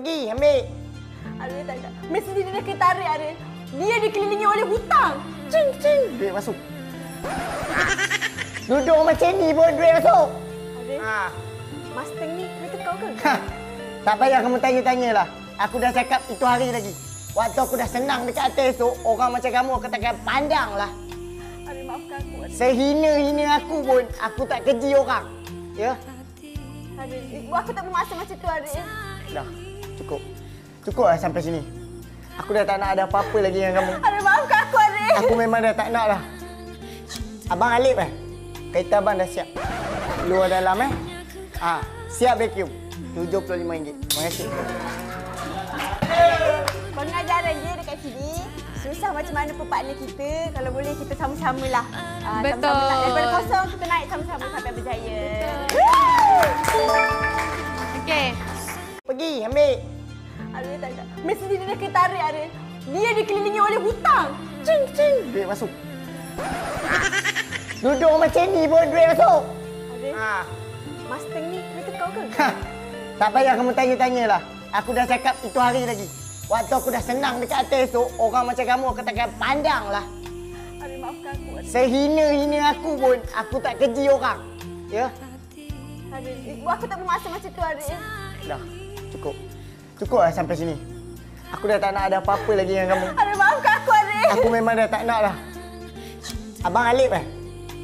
Pergi, ambil. Arif tak ada. Mesti dia dah kena tarik Arif. Dia dikelilingi oleh hutang. Cing, cing. Duit masuk. Duduk macam ni pun duit masuk. Arif, Mustang ni kereta kau ke? Tak payah kamu tanya-tanya lah. Aku dah cakap itu hari lagi. Waktu aku dah senang dekat atas tu, orang macam kamu aku takkan pandang lah. Arif, maafkan aku. Arif. Sehina-hina aku pun, aku tak keji orang. Ya? Arif, aku tak bermaksud macam tu Arif. Dah, cukup. Cukup lah sampai sini. Aku dah tak nak ada apa-apa lagi dengan kamu. Arif, maafkan aku Arif. Aku memang dah tak nak dah. Abang Alip kereta abang dah siap. Luar dalam siap vacuum. RM75. Terima kasih. Pengajaran dia dekat sini, susah macam mana pun partner kita, kalau boleh kita sama-sama lah. Betul. Sama-sama lah. Daripada kosong kita naik sama-sama sampai berjaya. Okey. Pergi, ambil. Arif tak ada. Mesti dia dah kena tarik Arif. Dia dikelilingi oleh hutang. Cing, cing. Duit masuk. Duduk macam ni pun duit masuk. Arif, Mustang ni kereta kau ke? Tak payah kamu tanya-tanya lah. Aku dah cakap itu hari lagi. Waktu aku dah senang dekat atas tu, orang macam kamu aku takkan pandang lah. Arif, maafkan aku. Arif. Sehina-hina aku pun, aku tak keji orang. Ya? Arif, aku tak bermaksud macam tu Arif. Dah, cukup. Cukup lah sampai sini. Aku dah tak nak ada apa-apa lagi dengan kamu. Arif, maafkan aku Arif. Aku memang dah tak nak dah. Abang Alip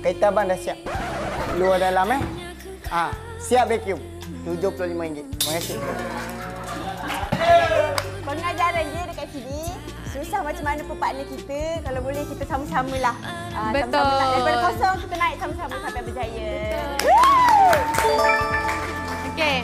kereta abang dah siap. Luar dalam siap vacuum. RM75. Terima kasih. Pengajaran dia dekat sini, susah macam mana pun partner kita, kalau boleh kita sama-sama lah. Betul. Sama-sama lah. Daripada kosong kita naik sama-sama sampai berjaya. Okey.